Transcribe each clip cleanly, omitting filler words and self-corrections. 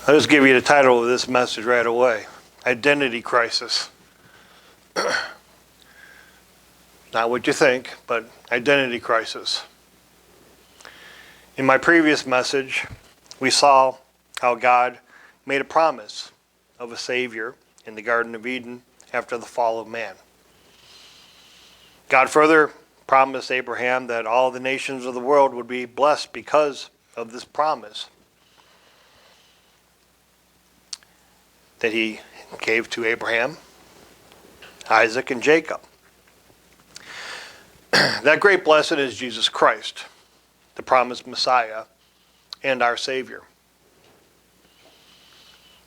I'll just give you the title of this message right away. Identity crisis. Not what you think, but identity crisis. In my previous message, we saw how God made a promise of a Savior in the Garden of Eden after the fall of man. God further promised Abraham that all the nations of the world would be blessed because of this promise that he gave to Abraham, Isaac, and Jacob. That great blessing is Jesus Christ, the promised Messiah and our Savior.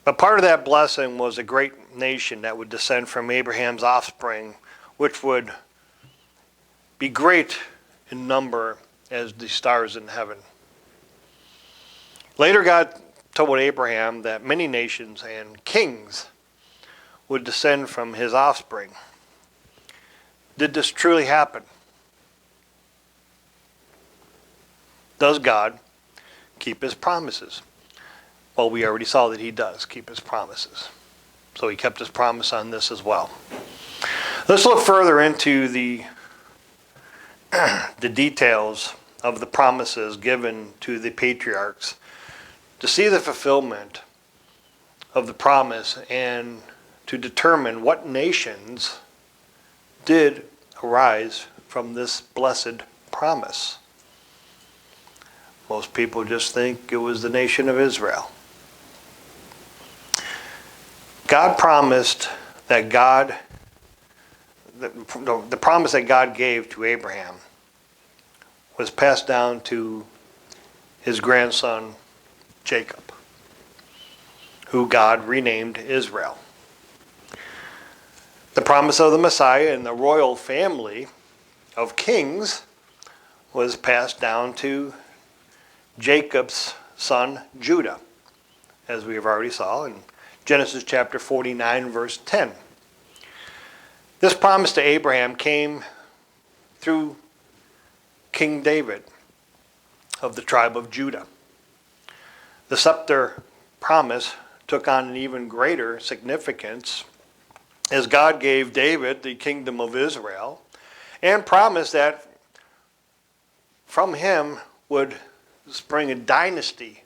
But part of that blessing was a great nation that would descend from Abraham's offspring, which would be great in number as the stars in heaven. Later, God told Abraham that many nations and kings would descend from his offspring. Did this truly happen? Does God keep his promises? Well, we already saw that he does keep his promises. So he kept his promise on this as well. Let's look further into the details of the promises given to the patriarchs to see the fulfillment of the promise and to determine what nations did arise from this blessed promise. Most people just think it was the nation of Israel. God promised that the promise that God gave to Abraham was passed down to his grandson Jacob, who God renamed Israel. The promise of the Messiah and the royal family of kings was passed down to Jacob's son Judah, as we have already saw in Genesis chapter 49, verse 10. This promise to Abraham came through King David of the tribe of Judah. The scepter promise took on an even greater significance as God gave David the kingdom of Israel and promised that from him would spring a dynasty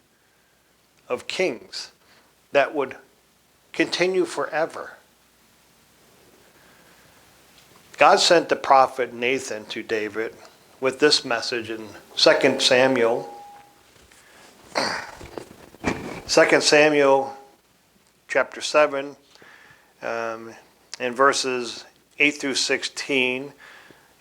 of kings that would continue forever. God sent the prophet Nathan to David with this message in 2 Samuel. 2 Samuel chapter 7 and verses 8 through 16.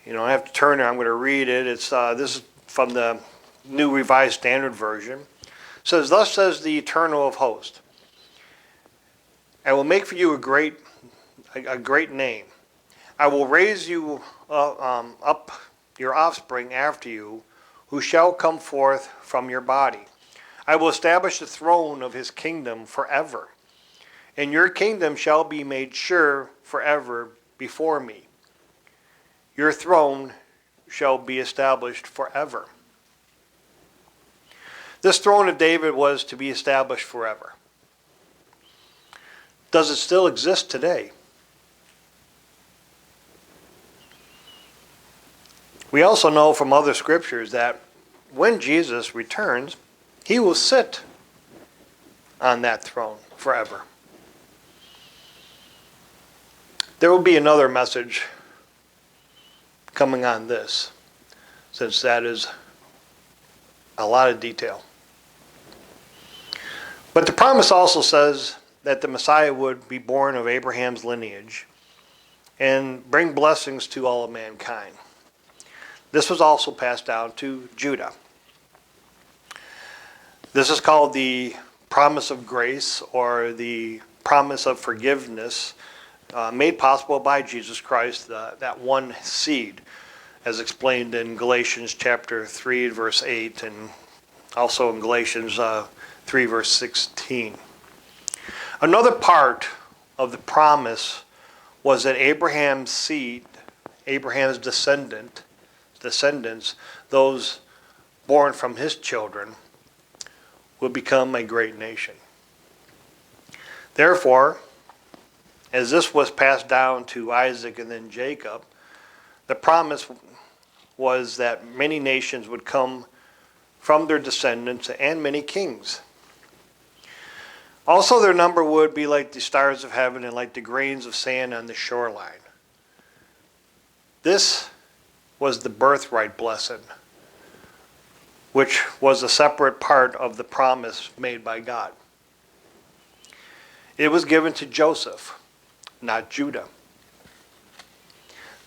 You don't have to turn there. I'm going to read it. This is from the New Revised Standard Version. It says, "Thus says the Eternal of Hosts, I will make for you a great name. I will raise you up your offspring after you, who shall come forth from your body. I will establish the throne of his kingdom forever, and your kingdom shall be made sure forever before me. Your throne shall be established forever." This throne of David was to be established forever. Does it still exist today? We also know from other scriptures that when Jesus returns, he will sit on that throne forever. There will be another message coming on this, since that is a lot of detail. But the promise also says that the Messiah would be born of Abraham's lineage and bring blessings to all of mankind. This was also passed down to Judah. This is called the promise of grace, or the promise of forgiveness, made possible by Jesus Christ, that one seed, as explained in Galatians chapter 3, verse 8, and also in Galatians 3, verse 16. Another part of the promise was that Abraham's seed, Abraham's descendants, those born from his children, would become a great nation. Therefore, as this was passed down to Isaac and then Jacob, the promise was that many nations would come from their descendants and many kings. Also, their number would be like the stars of heaven and like the grains of sand on the shoreline. This was the birthright blessing, which was a separate part of the promise made by God. It was given to Joseph, not Judah.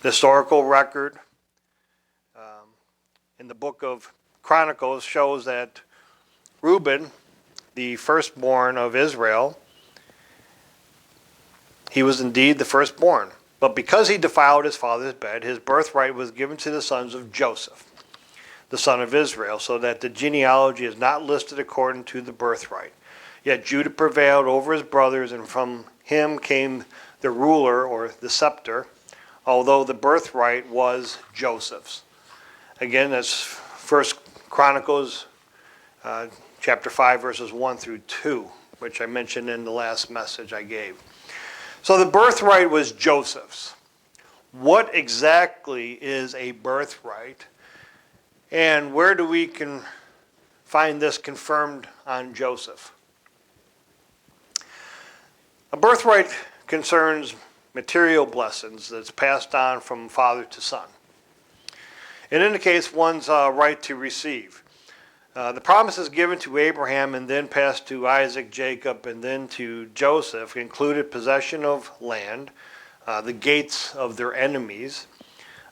The historical record in the book of Chronicles shows that Reuben, the firstborn of Israel, he was indeed the firstborn. But because he defiled his father's bed, his birthright was given to the sons of Joseph, the son of Israel, so that the genealogy is not listed according to the birthright. Yet Judah prevailed over his brothers, and from him came the ruler, or the scepter, although the birthright was Joseph's. Again, that's 1 Chronicles chapter 5, verses 1 through 2, which I mentioned in the last message I gave. So the birthright was Joseph's. What exactly is a birthright? And where do we can find this confirmed on Joseph? A birthright concerns material blessings that's passed on from father to son. It indicates one's right to receive. The promise is given to Abraham and then passed to Isaac, Jacob, and then to Joseph, included possession of land, the gates of their enemies,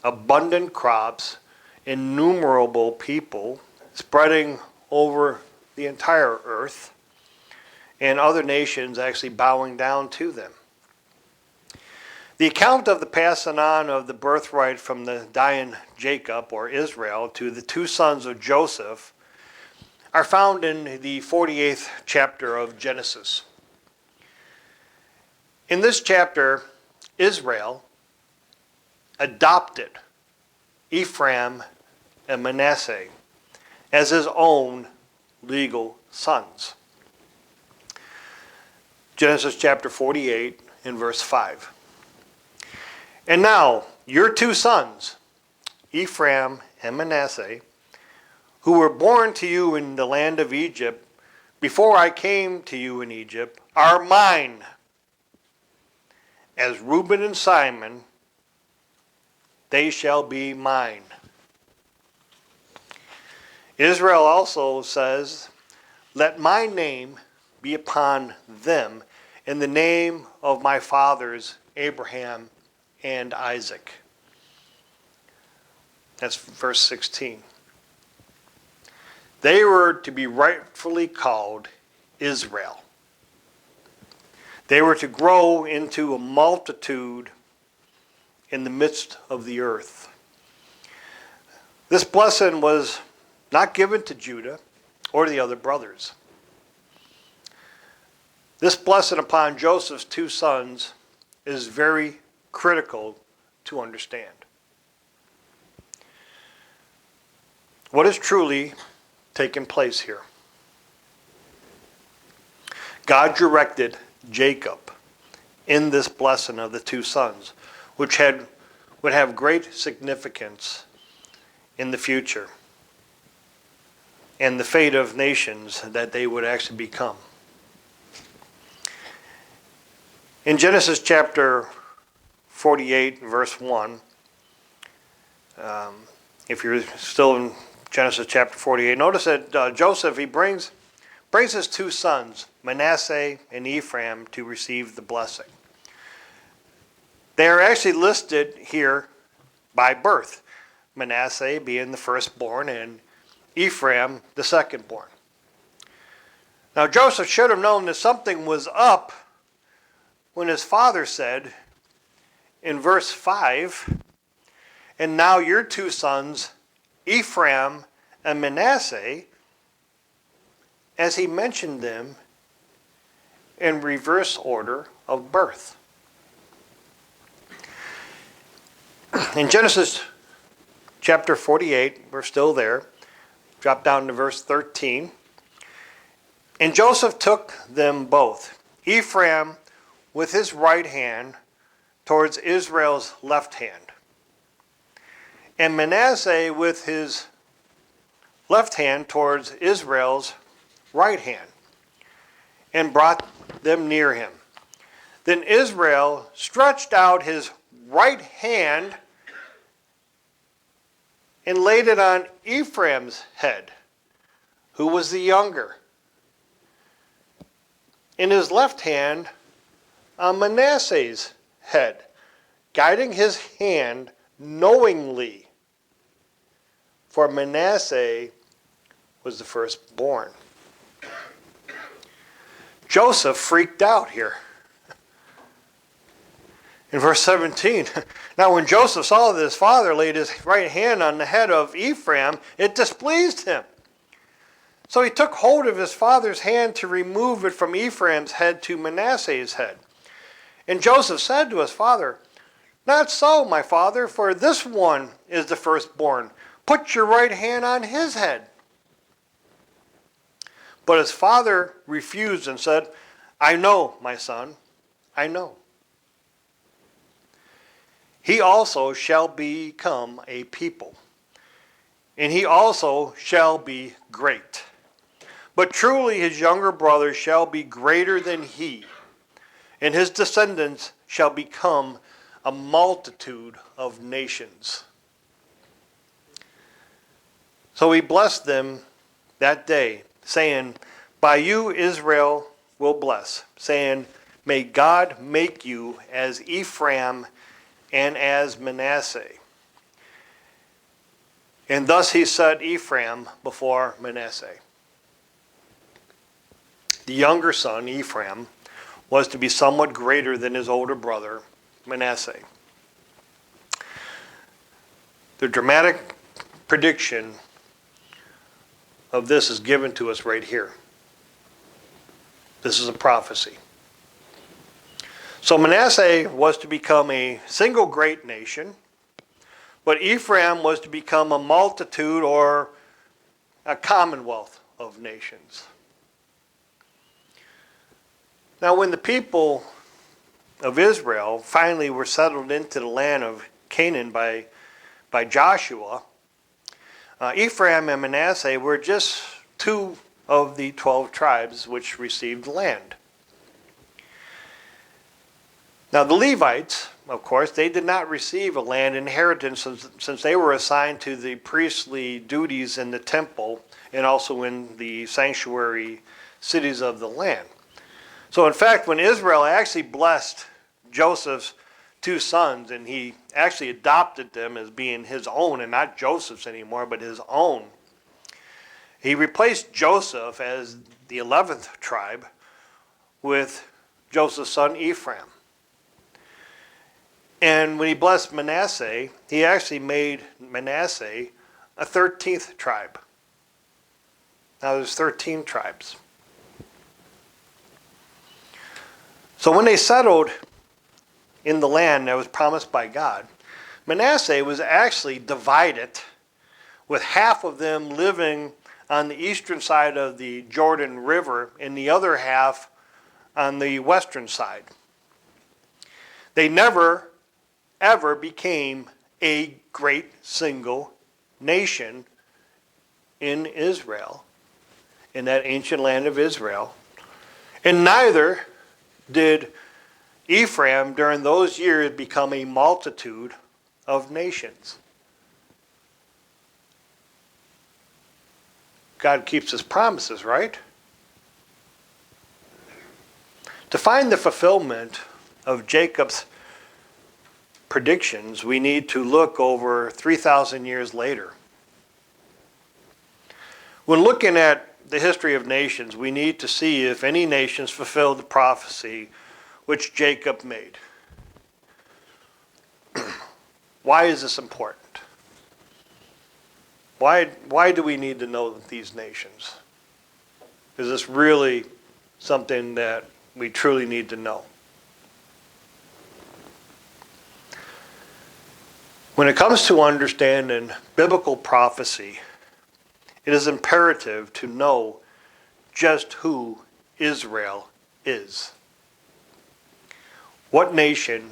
abundant crops, innumerable people spreading over the entire earth, and other nations actually bowing down to them. The account of the passing on of the birthright from the dying Jacob, or Israel, to the two sons of Joseph are found in the 48th chapter of Genesis. In this chapter, Israel adopted Ephraim and Manasseh as his own legal sons. Genesis chapter 48 and verse 5. And now, your two sons, Ephraim and Manasseh, who were born to you in the land of Egypt, before I came to you in Egypt, are mine. As Reuben and Simon, they shall be mine. Israel also says, let my name be upon them, in the name of my fathers Abraham and Isaac. That's verse 16. They were to be rightfully called Israel. They were to grow into a multitude in the midst of the earth. This blessing was not given to Judah or the other brothers. This blessing upon Joseph's two sons is very critical to understand. What is truly taking place here? God directed Jacob in this blessing of the two sons, which would have great significance in the future and the fate of nations that they would actually become. In Genesis chapter 48, verse 1, if you're still in Genesis chapter 48, notice that Joseph, he brings his two sons, Manasseh and Ephraim, to receive the blessing. They are actually listed here by birth, Manasseh being the firstborn and Ephraim the secondborn. Now Joseph should have known that something was up when his father said in verse 5, and now your two sons, Ephraim and Manasseh, as he mentioned them in reverse order of birth. In Genesis chapter 48, we're still there. Drop down to verse 13. And Joseph took them both, Ephraim with his right hand towards Israel's left hand, and Manasseh with his left hand towards Israel's right hand, and brought them near him. Then Israel stretched out his right hand and laid it on Ephraim's head, who was the younger, and his left hand on Manasseh's head, guiding his hand knowingly, for Manasseh was the firstborn. Joseph freaked out here. In verse 17, now when Joseph saw that his father laid his right hand on the head of Ephraim, it displeased him. So he took hold of his father's hand to remove it from Ephraim's head to Manasseh's head. And Joseph said to his father, "Not so, my father, for this one is the firstborn. Put your right hand on his head." But his father refused and said, "I know, my son, I know. He also shall become a people, and he also shall be great. But truly his younger brother shall be greater than he, and his descendants shall become a multitude of nations." So he blessed them that day, saying, "By you Israel will bless," saying, "May God make you as Ephraim and as Manasseh." And thus he set Ephraim before Manasseh. The younger son, Ephraim, was to be somewhat greater than his older brother, Manasseh. The dramatic prediction of this is given to us right here. This is a prophecy. So Manasseh was to become a single great nation, but Ephraim was to become a multitude or a commonwealth of nations. Now, when the people of Israel finally were settled into the land of Canaan by Joshua, Ephraim and Manasseh were just two of the 12 tribes which received land. Now, the Levites, of course, they did not receive a land inheritance since they were assigned to the priestly duties in the temple and also in the sanctuary cities of the land. So, in fact, when Israel actually blessed Joseph's two sons, and he actually adopted them as being his own and not Joseph's anymore, but his own, he replaced Joseph as the 11th tribe with Joseph's son Ephraim. And when he blessed Manasseh, he actually made Manasseh a 13th tribe. Now there's 13 tribes. So when they settled in the land that was promised by God, Manasseh was actually divided, with half of them living on the eastern side of the Jordan River and the other half on the western side. They never ever became a great single nation in Israel, in that ancient land of Israel. And neither did Ephraim during those years become a multitude of nations. God keeps his promises, right? To find the fulfillment of Jacob's predictions, we need to look over 3,000 years later. When looking at the history of nations, we need to see if any nations fulfilled the prophecy which Jacob made. Why is this important? Why do we need to know these nations? Is this really something that we truly need to know? When it comes to understanding biblical prophecy, it is imperative to know just who Israel is. What nation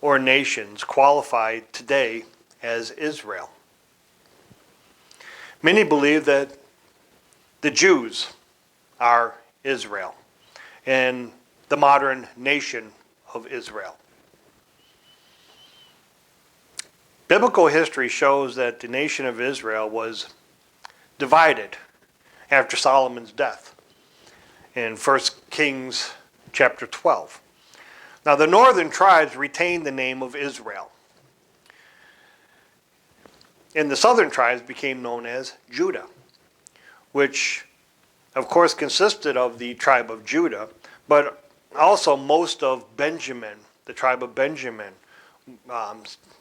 or nations qualify today as Israel? Many believe that the Jews are Israel and the modern nation of Israel. Biblical history shows that the nation of Israel was divided after Solomon's death in 1 Kings chapter 12. Now the northern tribes retained the name of Israel, and the southern tribes became known as Judah, which of course consisted of the tribe of Judah, but also most of Benjamin, the tribe of Benjamin,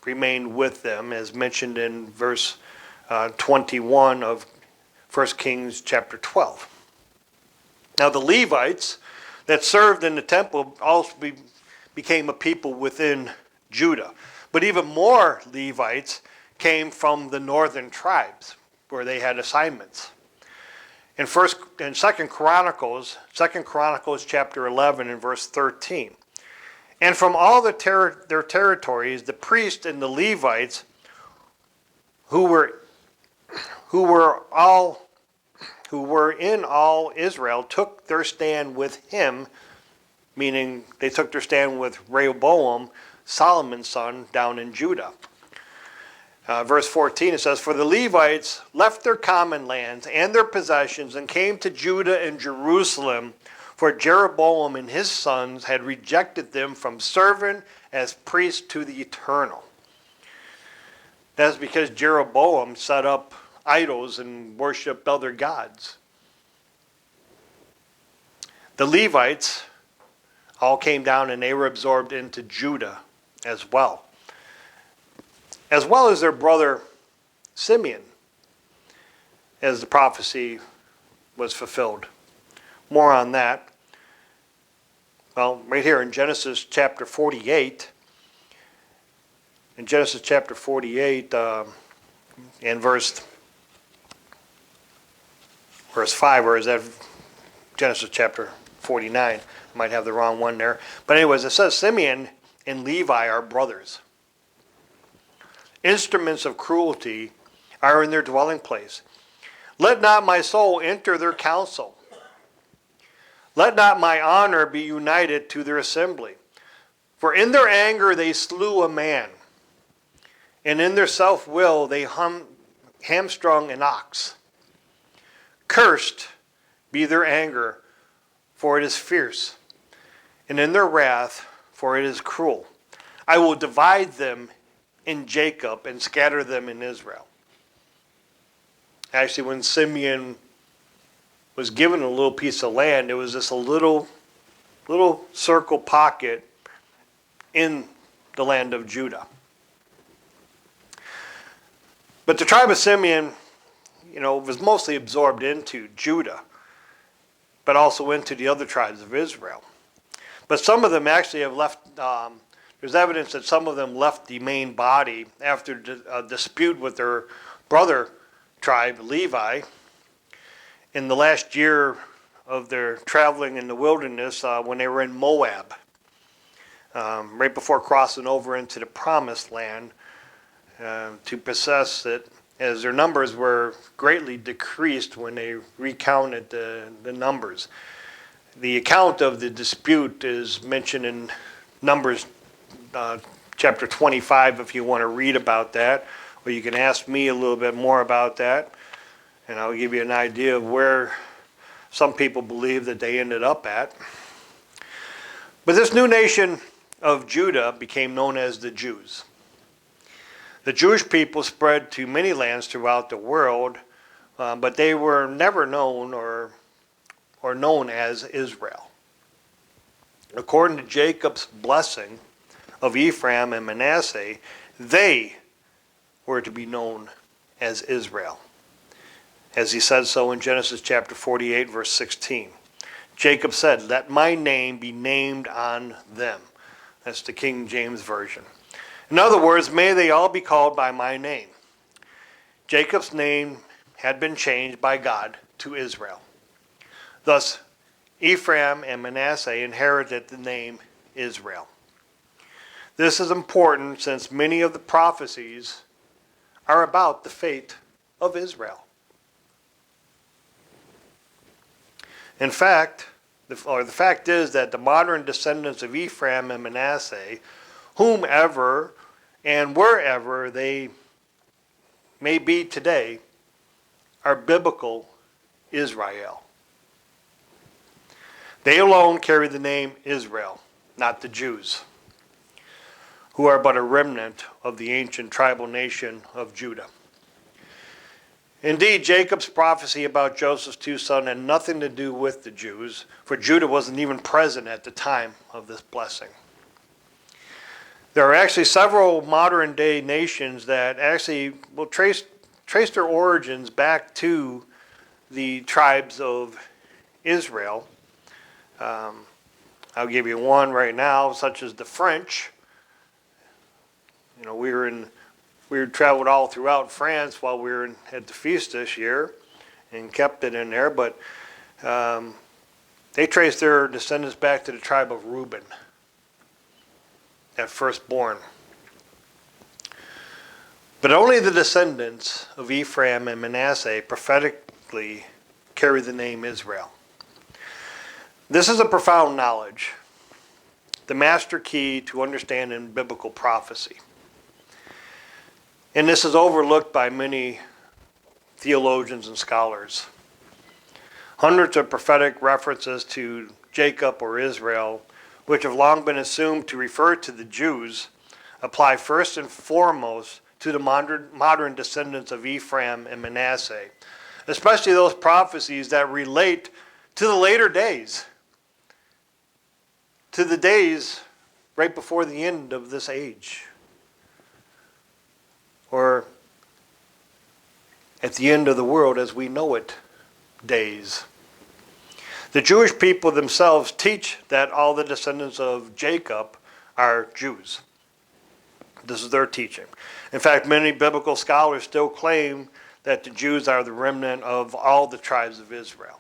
remained with them, as mentioned in verse 21 of 1 Kings chapter 12. Now the Levites that served in the temple also became a people within Judah. But even more Levites came from the northern tribes where they had assignments. In 2 Chronicles chapter 11 and verse 13. And from all their territories, the priests and the Levites who were in all Israel took their stand with him, meaning they took their stand with Rehoboam, Solomon's son, down in Judah. Verse 14, it says, "For the Levites left their common lands and their possessions and came to Judah and Jerusalem, for Jeroboam and his sons had rejected them from serving as priests to the Eternal." That's because Jeroboam set up idols and worshiped other gods. The Levites all came down and they were absorbed into Judah as well as their brother Simeon, as the prophecy was fulfilled. More on that. Well, right here in Genesis chapter 48, and verse 5, or is that Genesis chapter 49? I might have the wrong one there. But anyways, it says Simeon and Levi are brothers. Instruments of cruelty are in their dwelling place. Let not my soul enter their council. Let not my honor be united to their assembly. For in their anger they slew a man, and in their self-will they hamstrung an ox. Cursed be their anger, for it is fierce, and in their wrath, for it is cruel. I will divide them in Jacob and scatter them in Israel. Actually, when Simeon was given a little piece of land, it was just a little circle pocket in the land of Judah. But the tribe of Simeon, was mostly absorbed into Judah, but also into the other tribes of Israel. But some of them actually have left, there's evidence that some of them left the main body after a dispute with their brother tribe, Levi, in the last year of their traveling in the wilderness when they were in Moab, right before crossing over into the promised land to possess it, as their numbers were greatly decreased when they recounted the numbers. The account of the dispute is mentioned in Numbers chapter 25 if you want to read about that, or you can ask me a little bit more about that, and I'll give you an idea of where some people believe that they ended up at. But this new nation of Judah became known as the Jews. The Jewish people spread to many lands throughout the world, but they were never known or known as Israel. According to Jacob's blessing of Ephraim and Manasseh, they were to be known as Israel, as he said so in Genesis chapter 48, verse 16. Jacob said, "Let my name be named on them." That's the King James Version. In other words, may they all be called by my name. Jacob's name had been changed by God to Israel. Thus, Ephraim and Manasseh inherited the name Israel. This is important since many of the prophecies are about the fate of Israel. In fact, the fact is that the modern descendants of Ephraim and Manasseh, whomever and wherever they may be today, are biblical Israel. They alone carry the name Israel, not the Jews, who are but a remnant of the ancient tribal nation of Judah. Indeed, Jacob's prophecy about Joseph's two sons had nothing to do with the Jews, for Judah wasn't even present at the time of this blessing. There are actually several modern day nations that actually will trace their origins back to the tribes of Israel. I'll give you one right now, such as the French. You know, we traveled all throughout France while we were at the feast this year and kept it in there, but they traced their descendants back to the tribe of Reuben, that firstborn. But only the descendants of Ephraim and Manasseh prophetically carry the name Israel. This is a profound knowledge, the master key to understanding biblical prophecy. And this is overlooked by many theologians and scholars. Hundreds of prophetic references to Jacob or Israel, which have long been assumed to refer to the Jews, apply first and foremost to the modern descendants of Ephraim and Manasseh, especially those prophecies that relate to the later days, to the days right before the end of this age, or at the end of the world as we know it days. The Jewish people themselves teach that all the descendants of Jacob are Jews. This is their teaching. In fact, many biblical scholars still claim that the Jews are the remnant of all the tribes of Israel.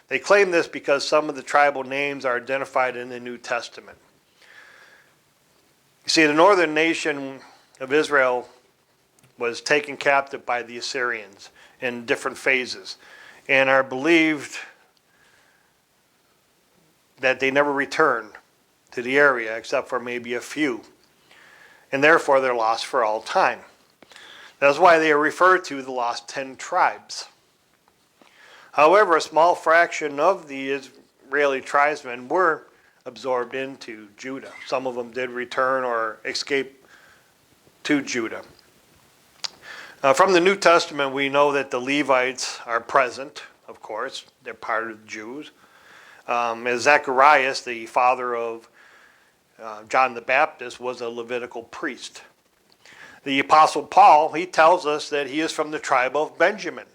They claim this because some of the tribal names are identified in the New Testament. You see, the northern nation of Israel was taken captive by the Assyrians in different phases, and are believed that they never returned to the area except for maybe a few, and therefore they're lost for all time. That's why they are referred to the lost 10 tribes. However, a small fraction of the Israeli tribesmen were absorbed into Judah. Some of them did return or escape to Judah. From the New Testament, we know that the Levites are present, of course. They're part of the Jews. As Zacharias, the father of John the Baptist, was a Levitical priest. The Apostle Paul, he tells us that he is from the tribe of Benjamin.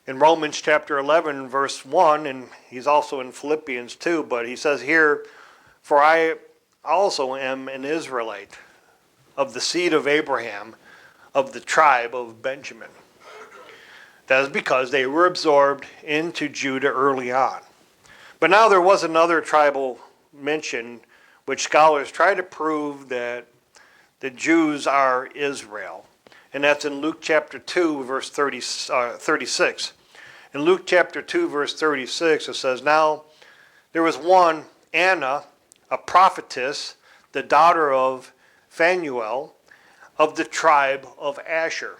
In Romans chapter 11, verse 1, and he's also in Philippians 2, but he says here, "For I also am an Israelite, of the seed of Abraham, of the tribe of Benjamin." That is because they were absorbed into Judah early on. But now there was another tribal mention, which scholars try to prove that the Jews are Israel. And that's in Luke chapter 2, verse 36. In Luke chapter 2, verse 36, it says, "Now there was one, Anna, a prophetess, the daughter of Phanuel, of the tribe of Asher."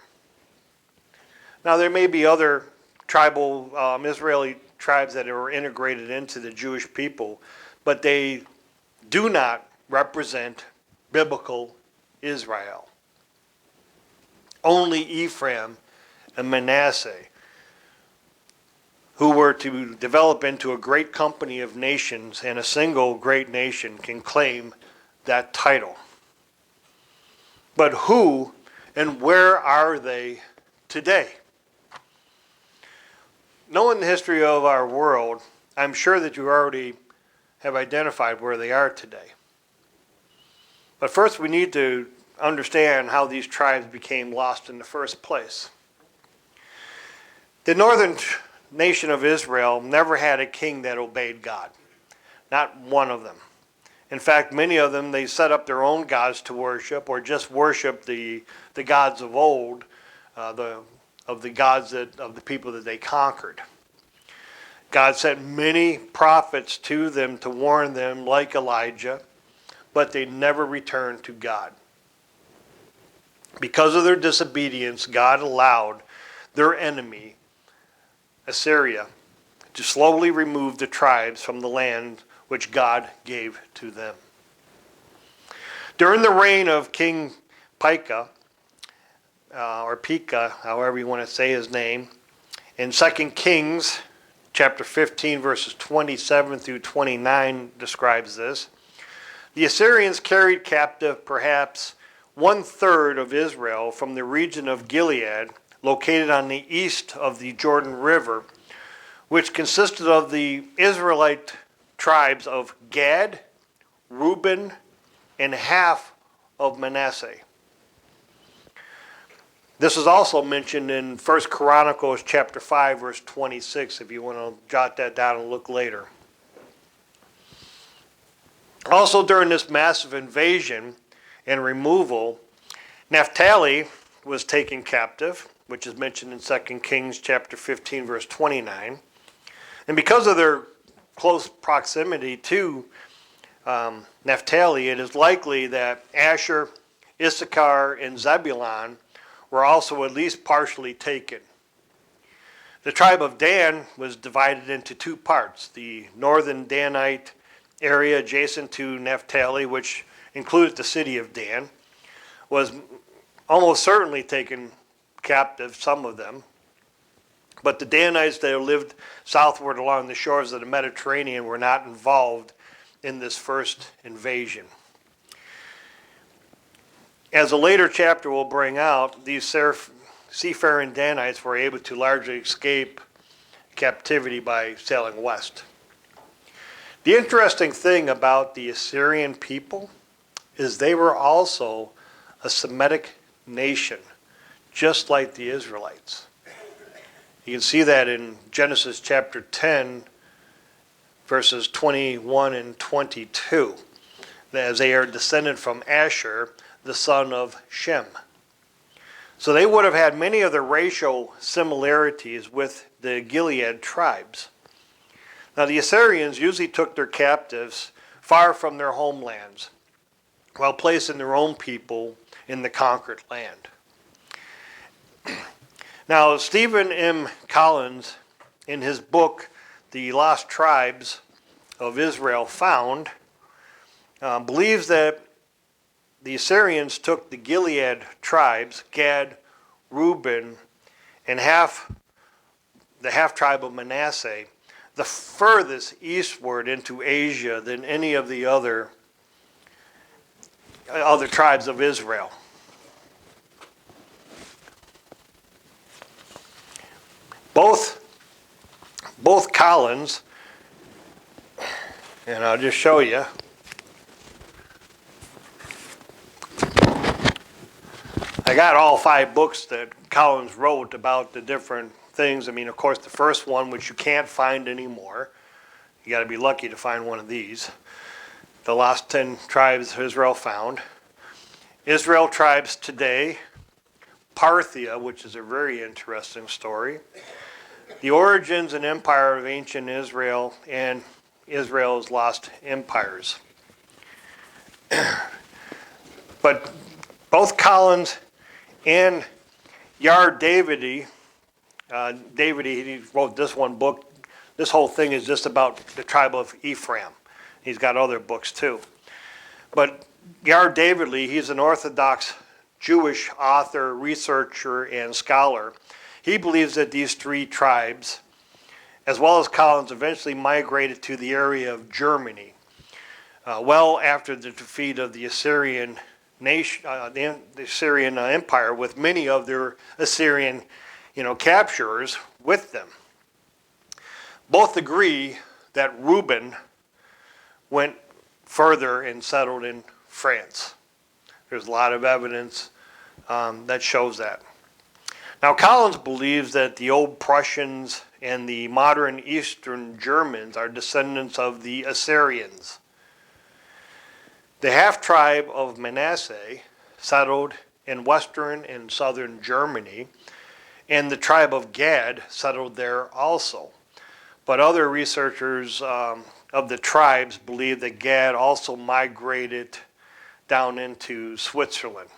Now there may be other tribal Israeli tribes that were integrated into the Jewish people, but they do not represent biblical Israel. Only Ephraim and Manasseh, who were to develop into a great company of nations and a single great nation, can claim that title. But who and where are they today? Knowing the history of our world, I'm sure that you already have identified where they are today. But first we need to understand how these tribes became lost in the first place. The northern nation of Israel never had a king that obeyed God. Not one of them. In fact, many of them, they set up their own gods to worship, or just worship the gods of old, of the gods of the people that they conquered. God sent many prophets to them to warn them, like Elijah, but they never returned to God. Because of their disobedience, God allowed their enemy, Assyria, to slowly remove the tribes from the land which God gave to them. During the reign of King Pekah, or Pekah, however you want to say his name, in 2 Kings chapter 15, verses 27 through 29 describes this. The Assyrians carried captive perhaps 1/3 of Israel from the region of Gilead, located on the east of the Jordan River, which consisted of the Israelite tribes of Gad, Reuben, and half of Manasseh. This is also mentioned in 1 Chronicles chapter 5, verse 26, if you want to jot that down and look later. Also during this massive invasion and removal, Naphtali was taken captive, which is mentioned in 2 Kings chapter 15, verse 29. And because of their close proximity to Naphtali, it is likely that Asher, Issachar, and Zebulun were also at least partially taken. The tribe of Dan was divided into two parts. The northern Danite area adjacent to Naphtali, which included the city of Dan, was almost certainly taken captive, some of them. But the Danites that lived southward along the shores of the Mediterranean were not involved in this first invasion. As a later chapter will bring out, these seafaring Danites were able to largely escape captivity by sailing west. The interesting thing about the Assyrian people is they were also a Semitic nation, just like the Israelites. You can see that in Genesis chapter 10, verses 21 and 22, as they are descended from Asher, the son of Shem. So they would have had many of the racial similarities with the Gilead tribes. Now the Assyrians usually took their captives far from their homelands, while placing their own people in the conquered land. Now, Stephen M. Collins, in his book, The Lost Tribes of Israel Found, believes that the Assyrians took the Gilead tribes, Gad, Reuben, and the half tribe of Manasseh, the furthest eastward into Asia than any of the other tribes of Israel. Both Collins, and I'll just show you. I got all 5 books that Collins wrote about the different things. I mean, of course, the first one, which you can't find anymore. You got to be lucky to find one of these. The Lost 10 Tribes of Israel Found. Israel Tribes Today. Parthia, which is a very interesting story. The Origins and Empire of Ancient Israel, and Israel's Lost Empires. But both Collins and Yair Davidy, he wrote this one book. This whole thing is just about the tribe of Ephraim. He's got other books too. But Yair Davidy, he's an Orthodox Jewish author, researcher, and scholar. He believes that these 3 tribes, as well as Collins, eventually migrated to the area of Germany, well after the defeat of the Assyrian nation, the Assyrian Empire, with many of their Assyrian, capturers with them. Both agree that Reuben went further and settled in France. There's a lot of evidence that shows that. Now, Collins believes that the old Prussians and the modern Eastern Germans are descendants of the Assyrians. The half-tribe of Manasseh settled in western and southern Germany, and the tribe of Gad settled there also. But other researchers of the tribes believe that Gad also migrated down into Switzerland.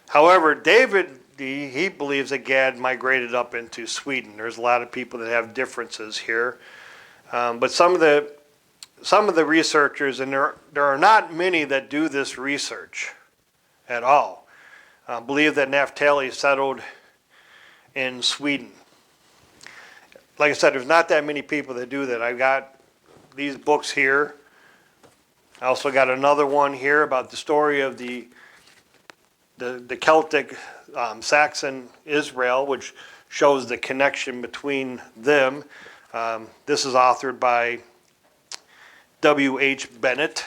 However, David, he believes that Gad migrated up into Sweden. There's a lot of people that have differences here. But some of the researchers, and there are not many that do this research at all, believe that Naphtali settled in Sweden. Like I said, there's not that many people that do that. I've got these books here. I also got another one here about the story of the Celtic Saxon Israel, which shows the connection between them. This is authored by W.H. Bennett.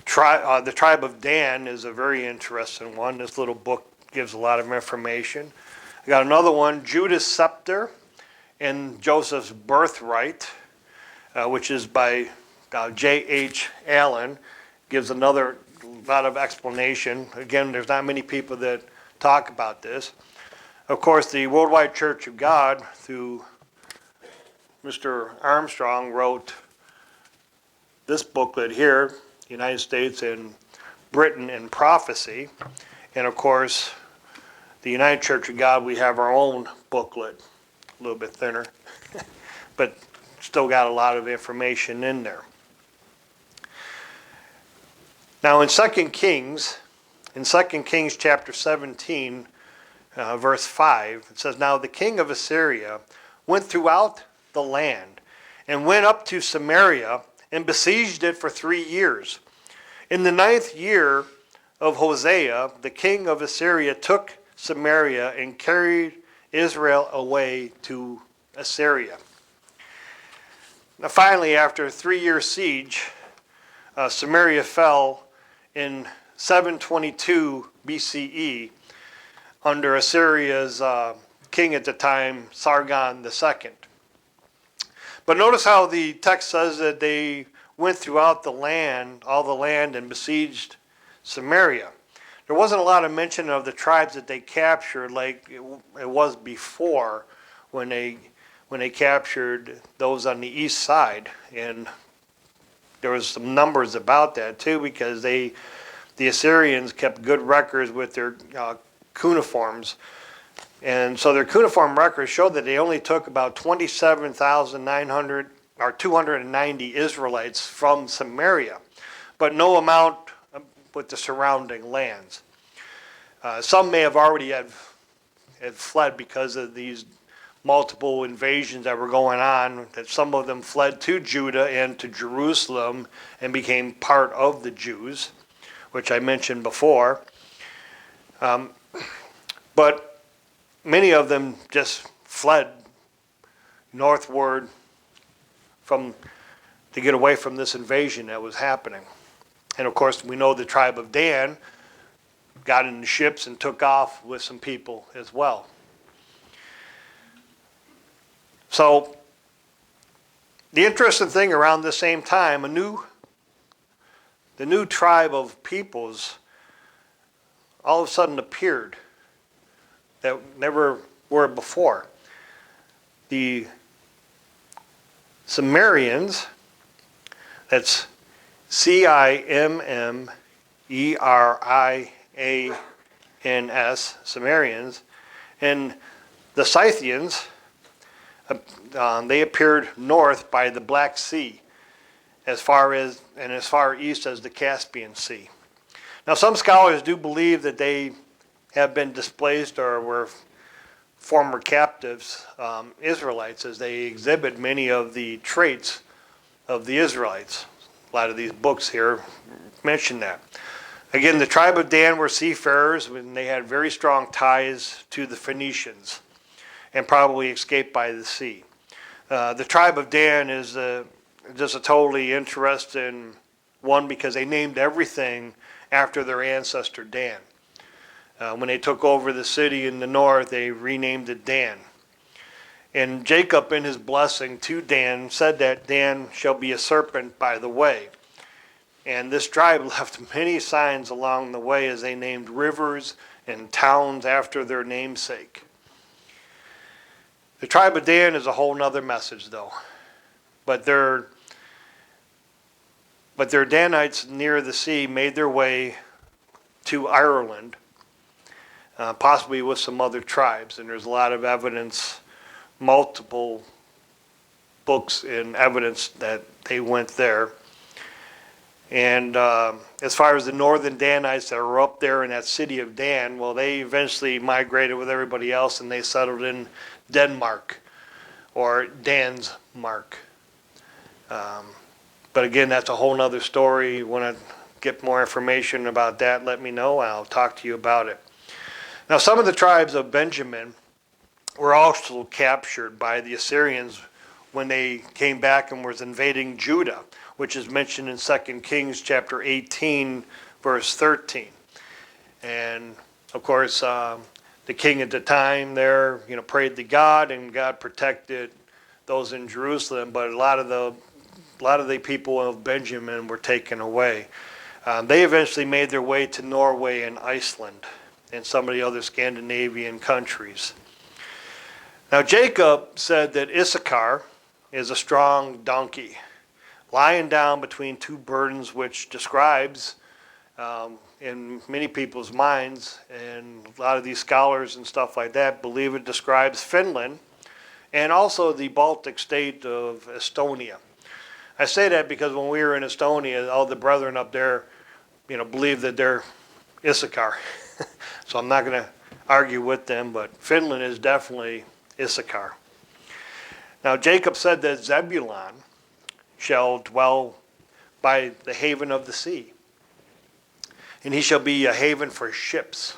The tribe of Dan is a very interesting one. This little book gives a lot of information. I got another one, Judah's Scepter and Joseph's Birthright, which is by J.H. Allen. Gives another lot of explanation. Again, there's not many people that talk about this. Of course, the Worldwide Church of God, through Mr. Armstrong, wrote this booklet here, United States and Britain in Prophecy. And of course, the United Church of God, we have our own booklet, a little bit thinner, but still got a lot of information in there. Now in 2 Kings chapter 17, verse 5, it says, "Now the king of Assyria went throughout the land and went up to Samaria and besieged it for 3 years. In the 9th year of Hosea, the king of Assyria took Samaria and carried Israel away to Assyria." Now finally, after a 3-year siege, Samaria fell in 722 BCE under Assyria's king at the time, Sargon II. But notice how the text says that they went throughout the land, all the land, and besieged Samaria. There wasn't a lot of mention of the tribes that they captured like it was before when they captured those on the east side. And there was some numbers about that too, because the Assyrians kept good records with their cuneiforms. And so their cuneiform records showed that they only took about 27,900 or 290 Israelites from Samaria, but no amount with the surrounding lands. Some may have already had fled because of these multiple invasions that were going on, that some of them fled to Judah and to Jerusalem and became part of the Jews, which I mentioned before. But many of them just fled northward to get away from this invasion that was happening. And of course, we know the tribe of Dan got in the ships and took off with some people as well. So, the interesting thing around the same time, the new tribe of peoples all of a sudden appeared that never were before. The Cimmerians, that's Cimmerians, Cimmerians, and the Scythians, they appeared north by the Black Sea, as far east as the Caspian Sea. Now, some scholars do believe that they have been displaced or were former captives, Israelites, as they exhibit many of the traits of the Israelites. A lot of these books here mention that. Again, the tribe of Dan were seafarers, and they had very strong ties to the Phoenicians and probably escaped by the sea. The tribe of Dan is just a totally interesting one because they named everything after their ancestor Dan. When they took over the city in the north, they renamed it Dan. And Jacob, in his blessing to Dan, said that Dan shall be a serpent by the way. And this tribe left many signs along the way as they named rivers and towns after their namesake. The tribe of Dan is a whole nother message, though. But their Danites near the sea made their way to Ireland, possibly with some other tribes. And there's a lot of evidence, multiple books and evidence that they went there. And as far as the northern Danites that were up there in that city of Dan, well, they eventually migrated with everybody else and they settled in Denmark, or Dansmark. But again, that's a whole nother story. You want to get more information about that, let me know. I'll talk to you about it. Now, some of the tribes of Benjamin were also captured by the Assyrians when they came back and was invading Judah, which is mentioned in 2 Kings chapter 18, verse 13. And of course, the king at the time there, prayed to God, and God protected those in Jerusalem. But a lot of the people of Benjamin were taken away. They eventually made their way to Norway and Iceland and some of the other Scandinavian countries. Now, Jacob said that Issachar is a strong donkey, lying down between two burdens, which describes, in many people's minds, and a lot of these scholars and stuff like that believe it describes Finland and also the Baltic state of Estonia. I say that because when we were in Estonia, all the brethren up there, believe that they're Issachar. So I'm not going to argue with them, but Finland is definitely Issachar. Now, Jacob said that Zebulun shall dwell by the haven of the sea, and he shall be a haven for ships.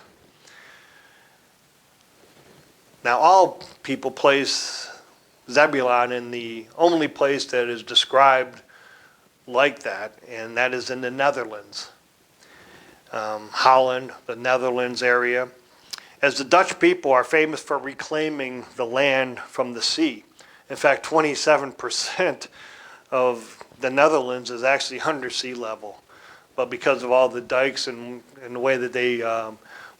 Now, all people place Zebulun in the only place that is described like that, and that is in the Netherlands. Holland, the Netherlands area, as the Dutch people are famous for reclaiming the land from the sea. In fact, 27% of the Netherlands is actually under sea level. But because of all the dikes and the way that they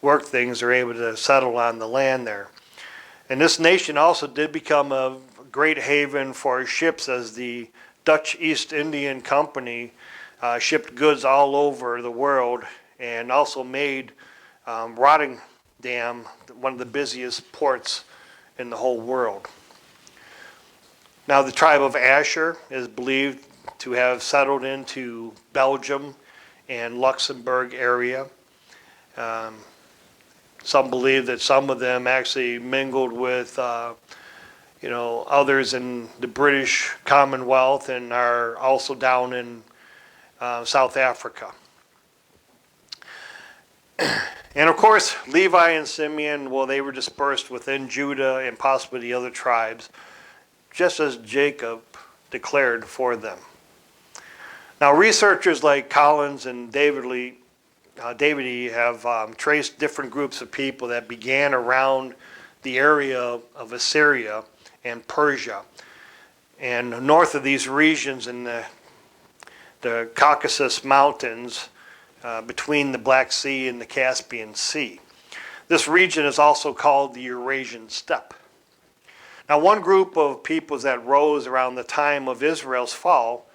work things, they're able to settle on the land there. And this nation also did become a great haven for ships, as the Dutch East Indian Company shipped goods all over the world, and also made Rotterdam one of the busiest ports in the whole world. Now, the tribe of Asher is believed to have settled into Belgium and Luxembourg area. Some believe that some of them actually mingled with others in the British Commonwealth and are also down in South Africa. And of course, Levi and Simeon, well, they were dispersed within Judah and possibly the other tribes, just as Jacob declared for them. Now, researchers like Collins and Davidy have traced different groups of people that began around the area of Assyria and Persia. And north of these regions in the Caucasus Mountains, between the Black Sea and the Caspian Sea. This region is also called the Eurasian Steppe. Now, one group of peoples that rose around the time of Israel's fall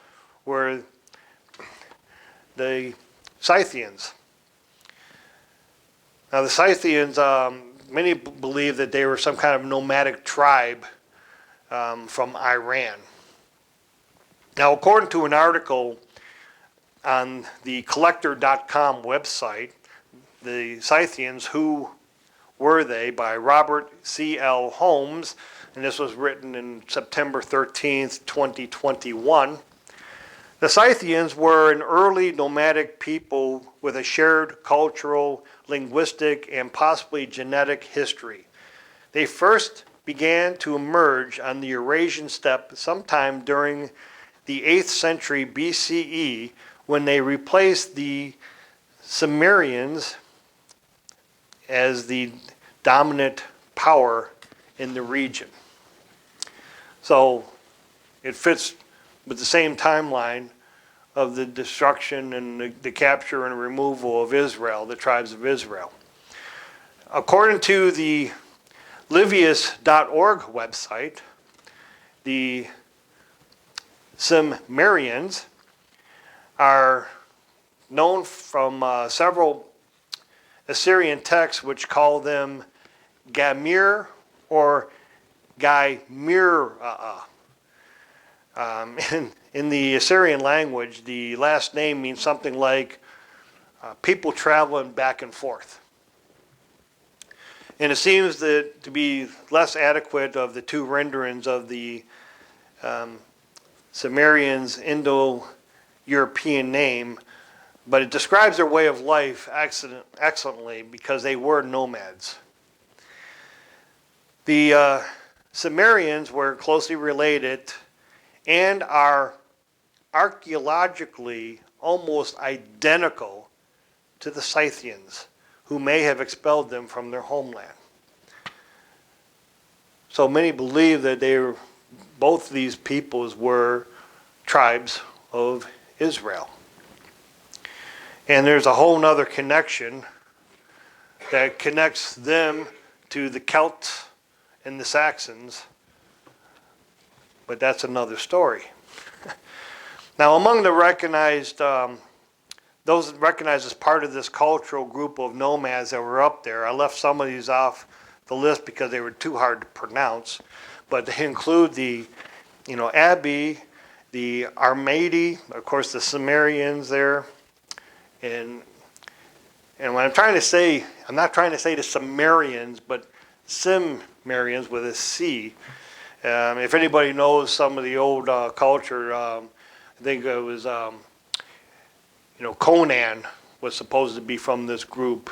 were the Scythians. Now, the Scythians, many believe that they were some kind of nomadic tribe from Iran. Now, according to an article on the collector.com website, the Scythians, Who Were They, by Robert C.L. Holmes, and this was written in September 13th, 2021. The Scythians were an early nomadic people with a shared cultural, linguistic, and possibly genetic history. They first began to emerge on the Eurasian steppe sometime during the 8th century BCE, when they replaced the Sumerians as the dominant power in the region. So it fits with the same timeline of the destruction and the capture and removal of Israel, the tribes of Israel. According to the Livius.org website, the Cimmerians are known from several Assyrian texts which call them Gamir or Gaimira. In the Assyrian language, the last name means something like people traveling back and forth. And it seems that to be less adequate of the two renderings of the Cimmerians' Indo-European name, but it describes their way of life excellently because they were nomads. The Cimmerians were closely related and are archaeologically almost identical to the Scythians, who may have expelled them from their homeland. So many believe that both these peoples were tribes of Israel. And there's a whole other connection that connects them to the Celts and the Saxons, but that's another story. Now, among the recognized, those recognized as part of this cultural group of nomads that were up there, I left some of these off the list because they were too hard to pronounce, but they include the, Abi, the Armadi, of course, the Cimmerians there, and what I'm trying to say, I'm not trying to say the Cimmerians, but Cimmerians with a C. If anybody knows some of the old culture, I think it was, Conan was supposed to be from this group.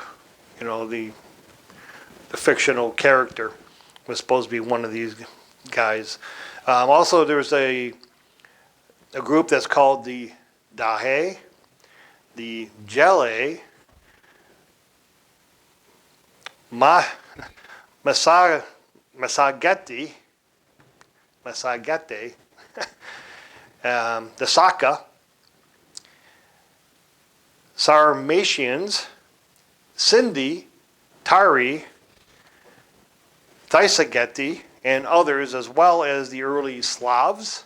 The fictional character was supposed to be one of these guys. Also, there's a group that's called the Dahe, the Jele, Masagete, the Saka, Sarmatians, Sindhi, Tari, Thaisageti, and others, as well as the early Slavs,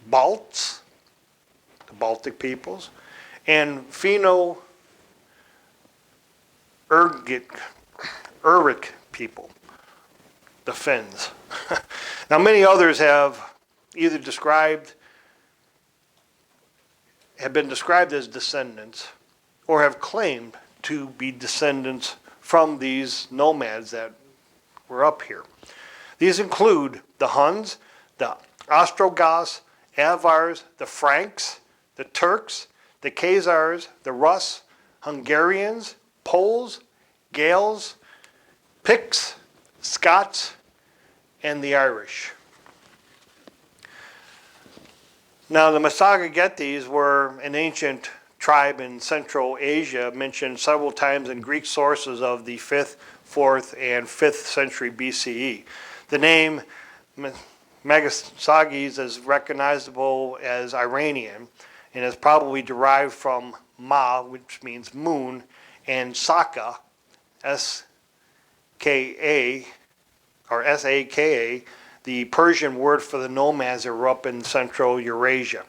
Balts, the Baltic peoples, and Finno-Ugric people, the Finns. Now, many others have either have been described as descendants or have claimed to be descendants from these nomads that were up here. These include the Huns, the Ostrogoths, Avars, the Franks, the Turks, the Khazars, the Rus, Hungarians, Poles, Gales, Picts, Scots, and the Irish. Now, the Massagetes were an ancient tribe in Central Asia, mentioned several times in Greek sources of the 5th, 4th, and 5th century BCE. The name Megasages is recognizable as Iranian and is probably derived from Ma, which means moon, and Saka, S-K-A, or S-A-K-A, the Persian word for the nomads that were up in Central Eurasia.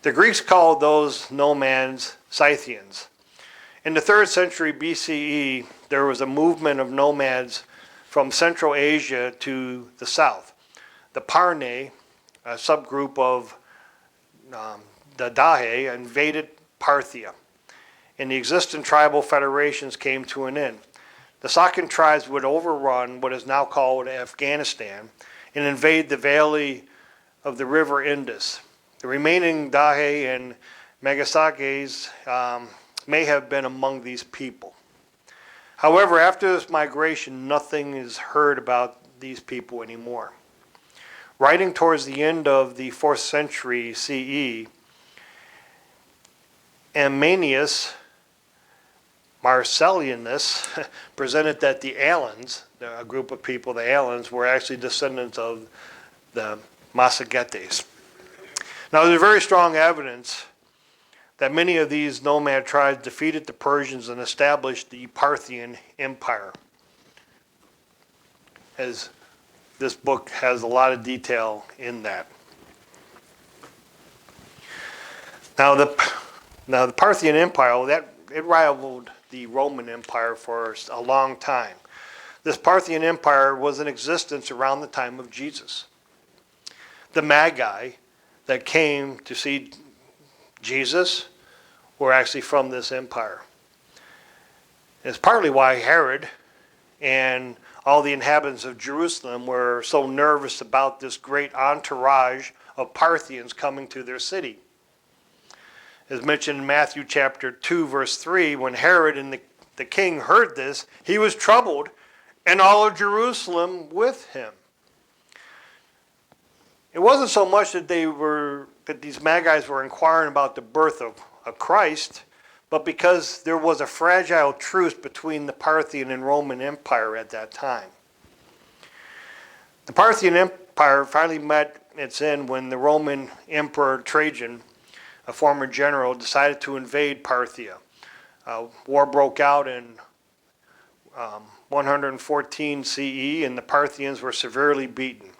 The Greeks called those nomads Scythians. In the 3rd century BCE, there was a movement of nomads from Central Asia to the south. The Parne, a subgroup of the Dahe, invaded Parthia, and the existing tribal federations came to an end. The Sakan tribes would overrun what is now called Afghanistan and invade the valley of the river Indus. The remaining Dahe and Megasages may have been among these people. However, after this migration, nothing is heard about these people anymore. Writing towards the end of the 4th century CE, Ammanius Marcellinus presented that the Alans, a group of people, the Alans, were actually descendants of the Massagetes. Now, there's very strong evidence that many of these nomad tribes defeated the Persians and established the Parthian Empire. As this book has a lot of detail in that. Now the Parthian Empire, it rivaled the Roman Empire for a long time. This Parthian Empire was in existence around the time of Jesus. The Magi that came to see Jesus were actually from this empire. It's partly why Herod and all the inhabitants of Jerusalem were so nervous about this great entourage of Parthians coming to their city. As mentioned in Matthew chapter 2, verse 3, when Herod and the king heard this, he was troubled, and all of Jerusalem with him. It wasn't so much that these Magi were inquiring about the birth of Christ, but because there was a fragile truce between the Parthian and Roman Empire at that time. The Parthian Empire finally met its end when the Roman Emperor Trajan, a former general, decided to invade Parthia. War broke out in 114 CE, and the Parthians were severely beaten.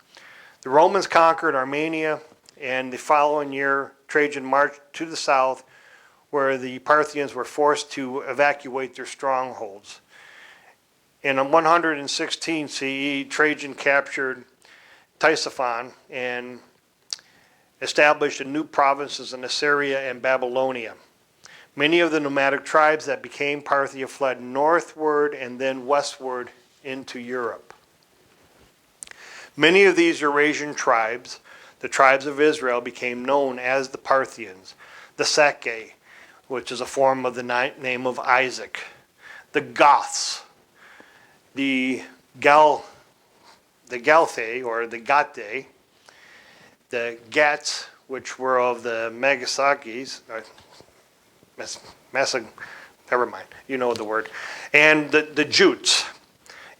The Romans conquered Armenia, and the following year, Trajan marched to the south, where the Parthians were forced to evacuate their strongholds. In 116 CE, Trajan captured Ctesiphon and established new provinces in Assyria and Babylonia. Many of the nomadic tribes that became Parthia fled northward and then westward into Europe. Many of these Eurasian tribes, the tribes of Israel, became known as the Parthians, the Sacae, which is a form of the name of Isaac, the Goths, the Galthae or the Gatae, the Gats, which were of the Magasakis, never mind, you know the word, and the Jutes,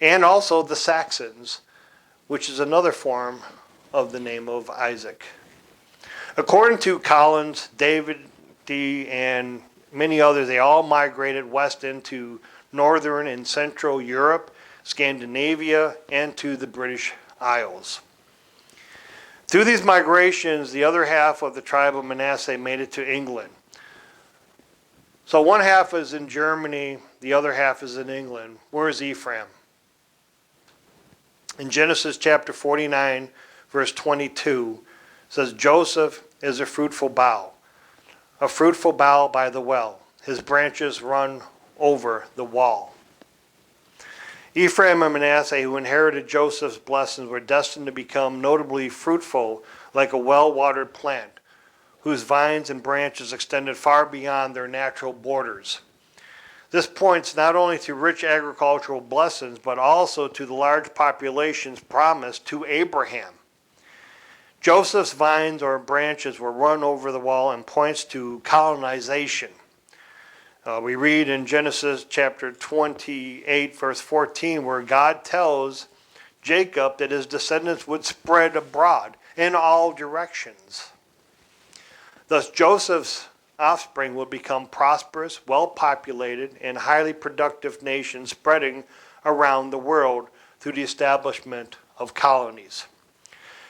and also the Saxons, which is another form of the name of Isaac. According to Collins, David D., and many others, they all migrated west into northern and central Europe, Scandinavia, and to the British Isles. Through these migrations, the other half of the tribe of Manasseh made it to England. So one half is in Germany, the other half is in England. Where is Ephraim? In Genesis chapter 49, verse 22, it says, Joseph is a fruitful bough by the well. His branches run over the wall. Ephraim and Manasseh, who inherited Joseph's blessings, were destined to become notably fruitful like a well-watered plant, whose vines and branches extended far beyond their natural borders. This points not only to rich agricultural blessings, but also to the large populations promised to Abraham. Joseph's vines or branches were run over the wall and points to colonization. We read in Genesis chapter 28, verse 14, where God tells Jacob that his descendants would spread abroad in all directions. Thus, Joseph's offspring would become prosperous, well-populated, and highly productive nations spreading around the world through the establishment of colonies.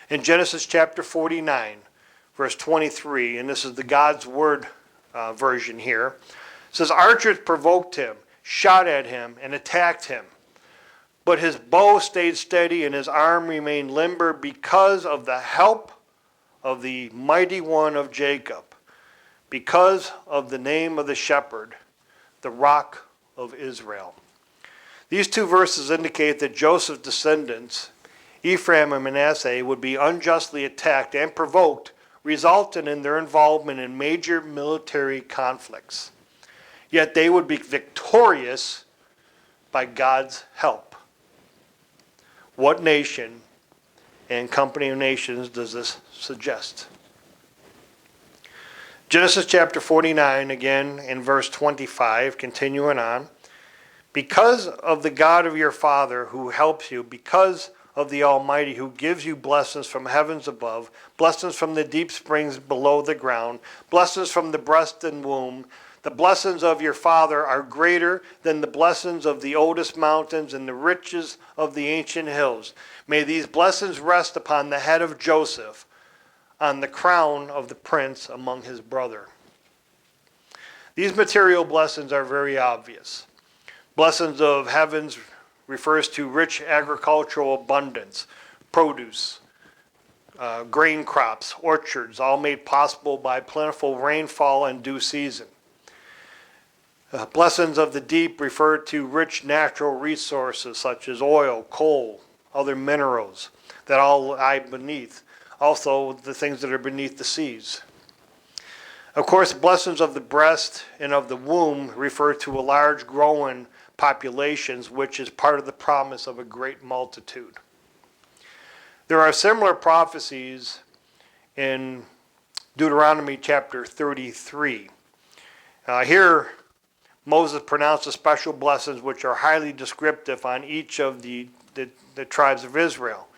In Genesis chapter 49, verse 23, and this is the God's Word version here, it says, archers provoked him, shot at him, and attacked him. But his bow stayed steady and his arm remained limber because of the help of the mighty one of Jacob, because of the name of the shepherd, the rock of Israel. These two verses indicate that Joseph's descendants, Ephraim and Manasseh, would be unjustly attacked and provoked, resulting in their involvement in major military conflicts. Yet they would be victorious by God's help. What nation and company of nations does this suggest? Genesis chapter 49, again in verse 25, continuing on. Because of the God of your father who helps you, because of the Almighty, who gives you blessings from heavens above, blessings from the deep springs below the ground, blessings from the breast and womb. The blessings of your father are greater than the blessings of the oldest mountains and the riches of the ancient hills. May these blessings rest upon the head of Joseph, on the crown of the prince among his brother. These material blessings are very obvious. Blessings of heavens refers to rich agricultural abundance, produce, grain crops, orchards, all made possible by plentiful rainfall and due season. Blessings of the deep refer to rich natural resources such as oil, coal, other minerals that all lie beneath. Also, the things that are beneath the seas. Of course, blessings of the breast and of the womb refer to a large growing populations, which is part of the promise of a great multitude. There are similar prophecies in Deuteronomy chapter 33. Here, Moses pronounces special blessings which are highly descriptive on each of the tribes of Israel.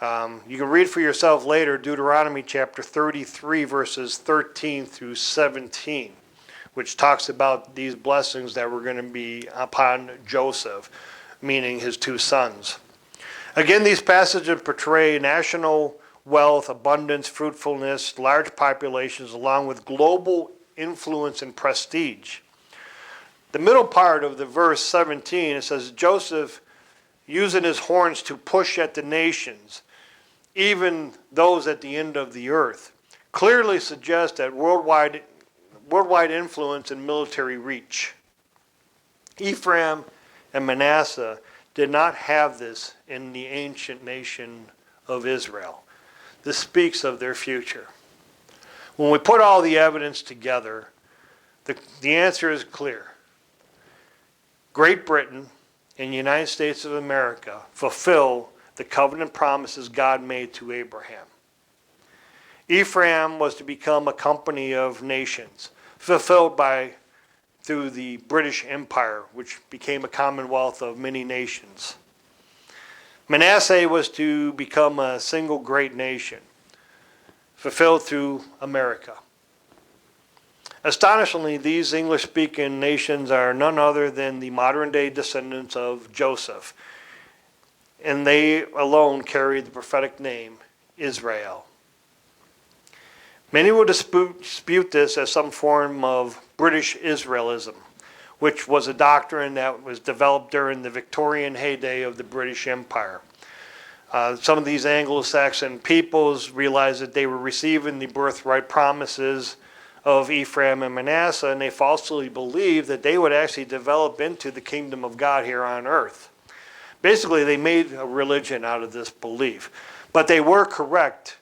You can read for yourself later Deuteronomy chapter 33, verses 13 through 17, which talks about these blessings that were going to be upon Joseph, meaning his two sons. Again, these passages portray national wealth, abundance, fruitfulness, large populations, along with global influence and prestige. The middle part of the verse 17, it says, Joseph using his horns to push at the nations, even those at the end of the earth, clearly suggests that worldwide influence and military reach. Ephraim and Manasseh did not have this in the ancient nation of Israel. This speaks of their future. When we put all the evidence together, the answer is clear. Great Britain and the United States of America fulfill the covenant promises God made to Abraham. Ephraim was to become a company of nations, fulfilled through the British Empire, which became a commonwealth of many nations. Manasseh was to become a single great nation, fulfilled through America. Astonishingly, these English-speaking nations are none other than the modern-day descendants of Joseph, and they alone carry the prophetic name Israel. Many will dispute this as some form of British Israelism, which was a doctrine that was developed during the Victorian heyday of the British Empire. Some of these Anglo-Saxon peoples realized that they were receiving the birthright promises of Ephraim and Manasseh, and they falsely believed that they would actually develop into the kingdom of God here on earth. Basically, they made a religion out of this belief. But they were correct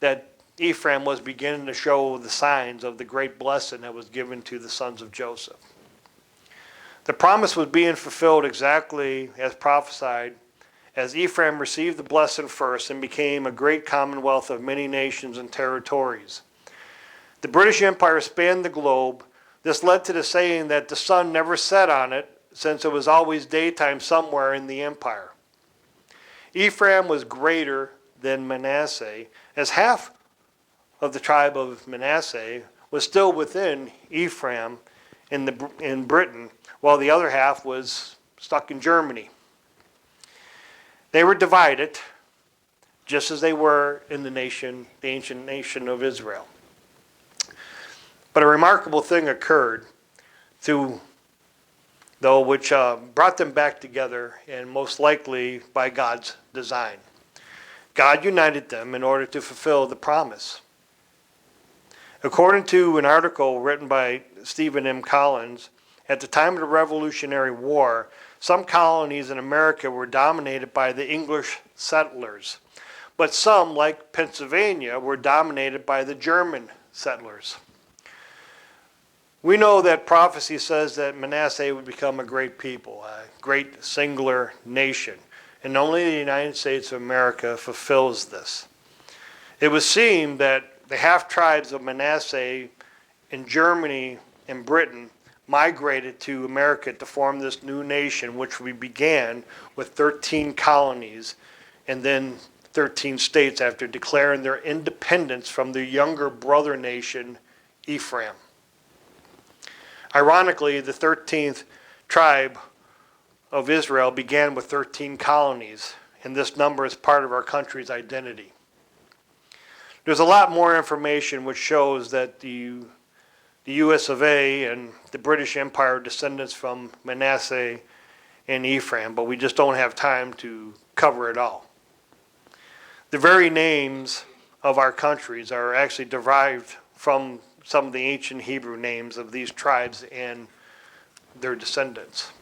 that Ephraim was beginning to show the signs of the great blessing that was given to the sons of Joseph. The promise was being fulfilled exactly as prophesied, as Ephraim received the blessing first and became a great commonwealth of many nations and territories. The British Empire spanned the globe. This led to the saying that the sun never set on it, since it was always daytime somewhere in the empire. Ephraim was greater than Manasseh, as half of the tribe of Manasseh was still within Ephraim in Britain, while the other half was stuck in Germany. They were divided, just as they were in the ancient nation of Israel. But a remarkable thing occurred which brought them back together, and most likely by God's design. God united them in order to fulfill the promise. According to an article written by Stephen M. Collins, at the time of the Revolutionary War, some colonies in America were dominated by the English settlers, but some, like Pennsylvania, were dominated by the German settlers. We know that prophecy says that Manasseh would become a great people, a great singular nation, and only the United States of America fulfills this. It would seem that the half-tribes of Manasseh in Germany and Britain migrated to America to form this new nation, which we began with 13 colonies and then 13 states after declaring their independence from their younger brother nation, Ephraim. Ironically, the 13th tribe of Israel began with 13 colonies, and this number is part of our country's identity. There's a lot more information which shows that the US of A and the British Empire are descendants from Manasseh and Ephraim, but we just don't have time to cover it all. The very names of our countries are actually derived from some of the ancient Hebrew names of these tribes and their descendants.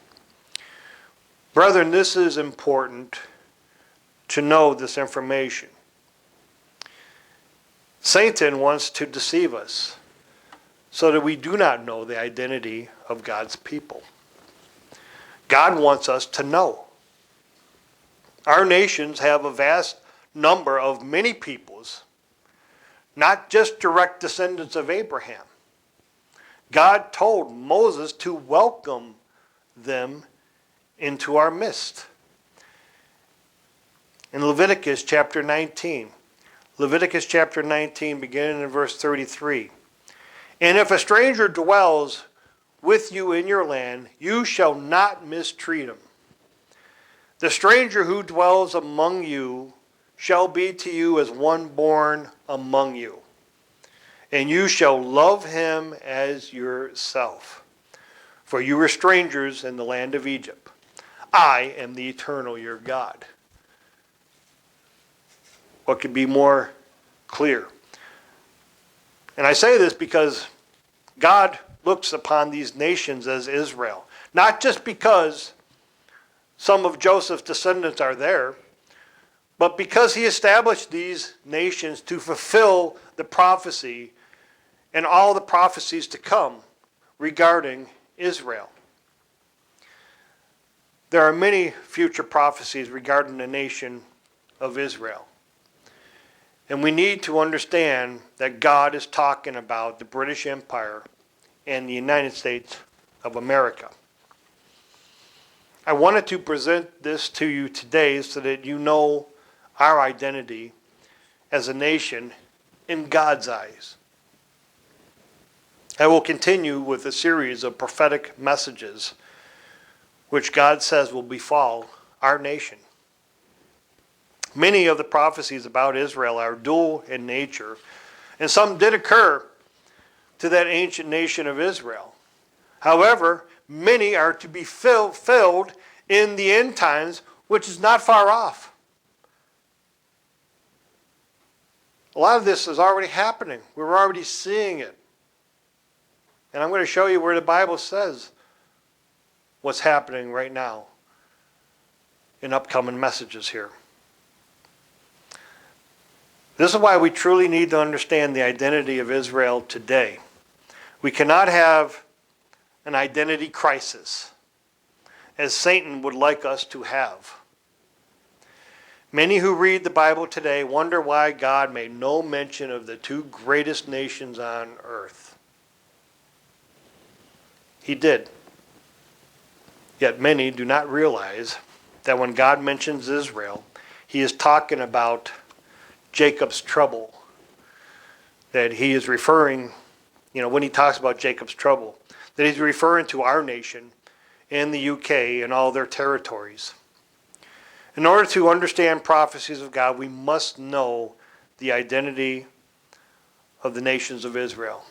Brethren, this is important to know this information. Satan wants to deceive us so that we do not know the identity of God's people. God wants us to know. Our nations have a vast number of many peoples, not just direct descendants of Abraham. God told Moses to welcome them into our midst. In Leviticus chapter 19, beginning in verse 33. And if a stranger dwells with you in your land, you shall not mistreat him. The stranger who dwells among you shall be to you as one born among you, and you shall love him as yourself. For you were strangers in the land of Egypt. I am the eternal your God. What could be more clear? And I say this because God looks upon these nations as Israel. Not just because some of Joseph's descendants are there, but because he established these nations to fulfill the prophecy and all the prophecies to come regarding Israel. There are many future prophecies regarding the nation of Israel. And we need to understand that God is talking about the British Empire and the United States of America. I wanted to present this to you today so that you know our identity as a nation in God's eyes. I will continue with a series of prophetic messages which God says will befall our nation. Many of the prophecies about Israel are dual in nature, and some did occur to that ancient nation of Israel. However, many are to be fulfilled in the end times, which is not far off. A lot of this is already happening. We're already seeing it. And I'm going to show you where the Bible says what's happening right now in upcoming messages here. This is why we truly need to understand the identity of Israel today. We cannot have an identity crisis, as Satan would like us to have. Many who read the Bible today wonder why God made no mention of the two greatest nations on earth. He did. Yet many do not realize that when God mentions Israel, he is talking about Jacob's trouble. That he is referring, when he talks about Jacob's trouble, that he's referring to our nation and the UK and all their territories. In order to understand prophecies of God, we must know the identity of the nations of Israel.